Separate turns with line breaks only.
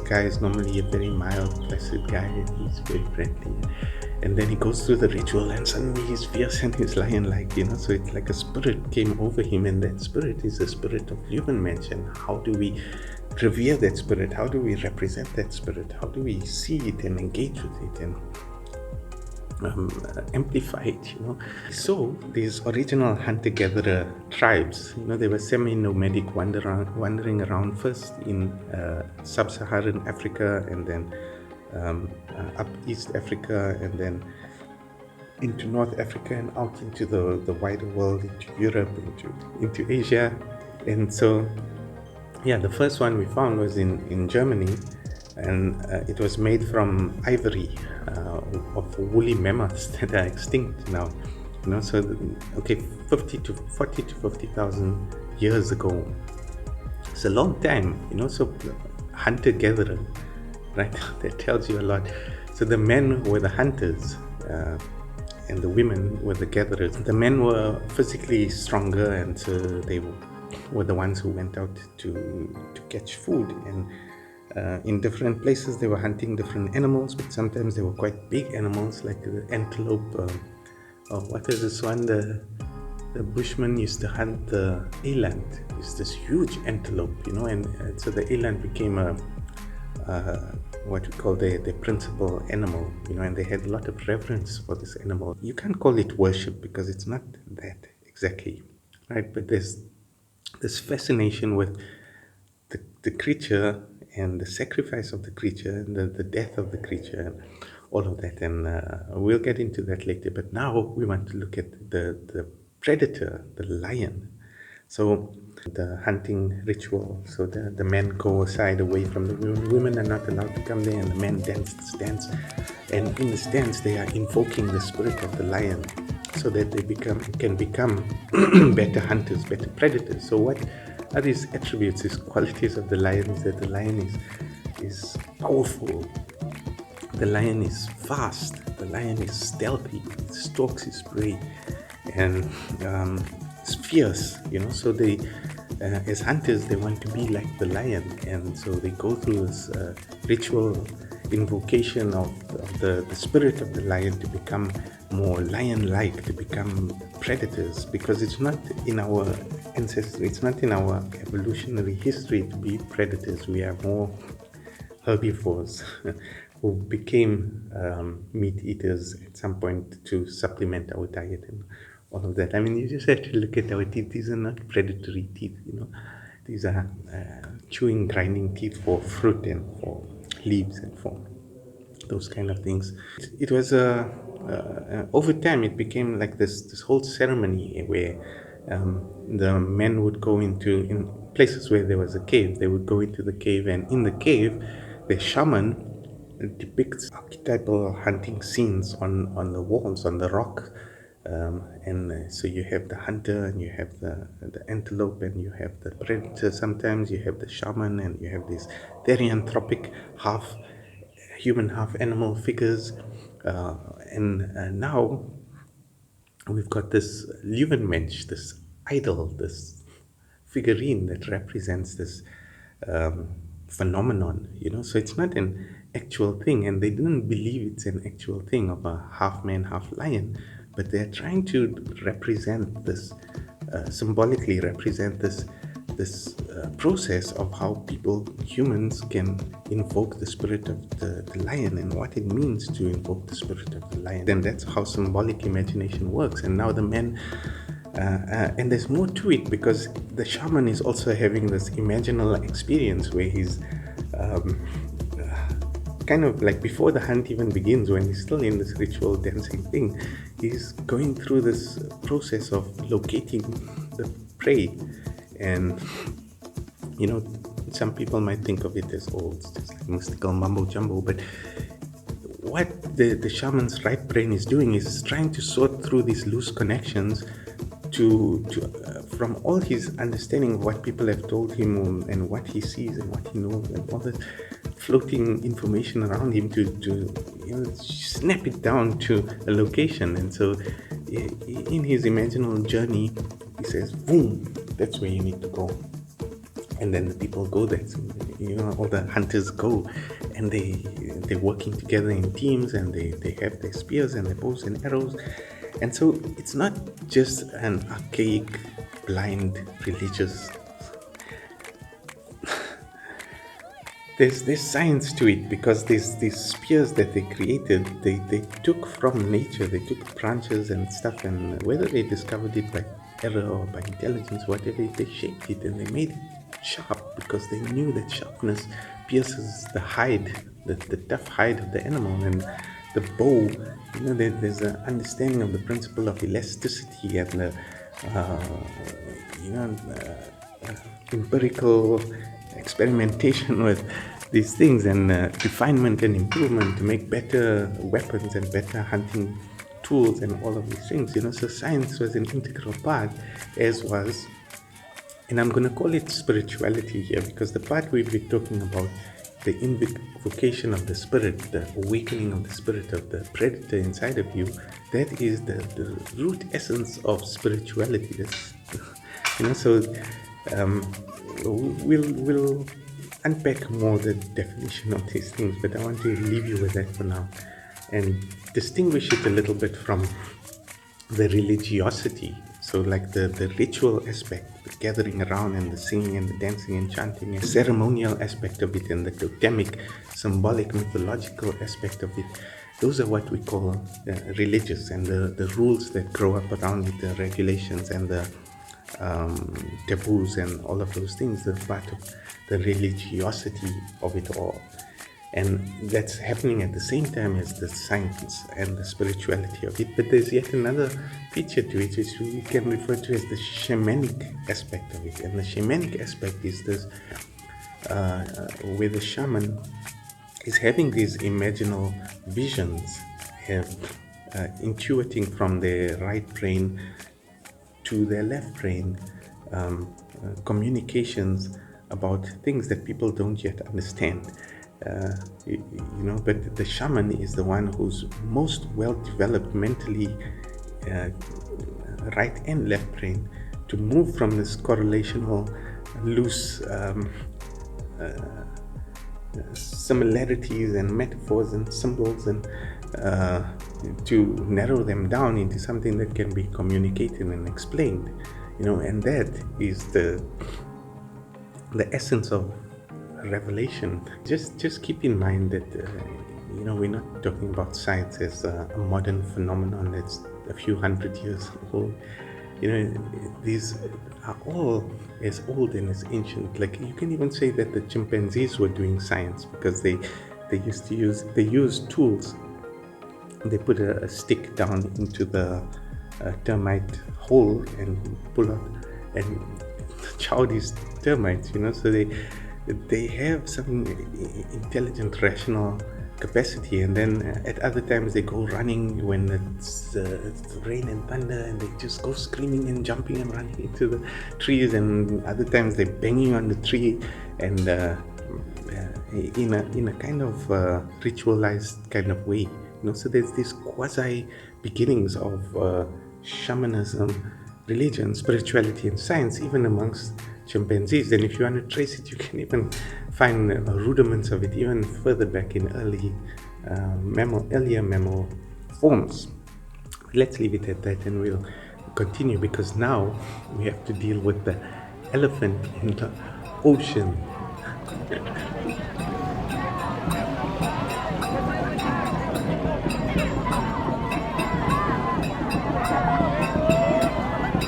guy is normally a very mild, placid guy, and he's very friendly. And then he goes through the ritual, and suddenly he's fierce and he's lion-like, So it's like a spirit came over him, and that spirit is the spirit of Leuwenmensch. And how do we revere that spirit? How do we represent that spirit? How do we see it and engage with it and amplify it? So these original hunter-gatherer tribes, they were semi-nomadic, wandering around first in sub-Saharan Africa, and then up East Africa, and then into North Africa, and out into the wider world, into Europe, into Asia. And so the first one we found was in Germany, and it was made from ivory of woolly mammoths that are extinct now. So 40 to 50,000 years ago. It's a long time, so hunter-gatherer, right? That tells you a lot. So the men were the hunters, and the women were the gatherers. The men were physically stronger, and so they were the ones who went out to catch food. And in different places they were hunting different animals, but sometimes they were quite big animals, like the antelope. What is this one? The Bushmen used to hunt the eland. It's this huge antelope, and so the eland became what we call their principal animal, and they had a lot of reverence for this animal. You can't call it worship because it's not that exactly, right? But there's this fascination with the creature and the sacrifice of the creature and the death of the creature and all of that. And we'll get into that later. But now we want to look at the predator, the lion. So the hunting ritual. So the men go aside away from the women. Women are not allowed to come there, and the men dance this dance. And in this dance, they are invoking the spirit of the lion, so that they can become better hunters, better predators. So what are these attributes, these qualities of the lion? Is that the lion is powerful, the lion is fast, the lion is stealthy, it stalks his prey, and it's fierce. So they, as hunters, they want to be like the lion, and so they go through this ritual invocation of the spirit of the lion to become more lion-like, to become predators, because it's not in our ancestry, it's not in our evolutionary history to be predators. We are more herbivores who became meat eaters at some point to supplement our diet and all of that. I mean, you just have to look at our teeth. These are not predatory teeth, These are chewing, grinding teeth for fruit and for leaves and for those kind of things. It was over time it became like this whole ceremony where the men would go in places where there was a cave. They would go into the cave, and in the cave the shaman depicts archetypal hunting scenes on the walls, on the rock. So you have the hunter, and you have the antelope, and you have the predator. Sometimes you have the shaman, and you have these therianthropic, half human, half animal figures. And now we've got this Leuwenmensch, this idol, this figurine that represents this phenomenon. So it's not an actual thing, and they didn't believe it's an actual thing of a half man, half lion, but they're trying to represent this, symbolically represent this process of how humans can invoke the spirit of the lion, and what it means to invoke the spirit of the lion. Then that's how symbolic imagination works. And now the men, and there's more to it, because the shaman is also having this imaginal experience where he's kind of like before the hunt even begins, when he's still in this ritual dancing thing, he's going through this process of locating the prey. And some people might think of it as it's just like mystical mumbo jumbo, but what the shaman's right brain is doing is trying to sort through these loose connections to from all his understanding of what people have told him, and what he sees and what he knows, and all that floating information around him to snap it down to a location. And so in his imaginal journey, he says, boom, that's where you need to go. And then the people go there, all the hunters go, and they're working together in teams, and they have their spears and their bows and arrows. And so it's not just an archaic, blind, religious. There's science to it, because these spears that they created, they took from nature. They took branches and stuff, and whether they discovered it by error or by intelligence, whatever, they shaped it and they made it sharp, because they knew that sharpness pierces the hide, the tough hide of the animal. And the bow, there's an understanding of the principle of elasticity and the empirical experimentation with these things, and refinement and improvement to make better weapons and better hunting tools and all of these things. So science was an integral part, as was, and I'm going to call it spirituality here, because the part we've been talking about, the invocation of the spirit, the awakening of the spirit of the predator inside of you, that is the root essence of spirituality. That's, so we'll unpack more the definition of these things, but I want to leave you with that for now and distinguish it a little bit from the religiosity. So like the ritual aspect, the gathering around and the singing and the dancing and chanting, and ceremonial aspect of it, and the totemic, symbolic, mythological aspect of it, those are what we call religious, and the rules that grow up around it, the regulations and the taboos and all of those things, they're part of the religiosity of it all. And that's happening at the same time as the science and the spirituality of it. But there's yet another feature to it, which we can refer to as the shamanic aspect of it. And the shamanic aspect is this, where the shaman is having these imaginal visions, intuiting from their right brain to their left brain, communications about things that people don't yet understand. But the shaman is the one who's most well developed mentally, right and left brain, to move from this correlational, loose similarities and metaphors and symbols, and to narrow them down into something that can be communicated and explained. And that is the essence of revelation. Just keep in mind that we're not talking about science as a modern phenomenon that's a few hundred years old. These are all as old and as ancient. Like, you can even say that the chimpanzees were doing science, because they used tools. They put a stick down into the termite hole and pull out and chow these termites, so they have some intelligent, rational capacity. And then at other times they go running when it's rain and thunder, and they just go screaming and jumping and running into the trees. And other times they're banging on the tree, and in a kind of ritualized kind of way. So there's these quasi beginnings of shamanism, religion, spirituality, and science, even amongst chimpanzees. And if you want to trace it, you can even find rudiments of it even further back in earlier mammal forms. Let's leave it at that, and we'll continue, because now we have to deal with the elephant in the ocean.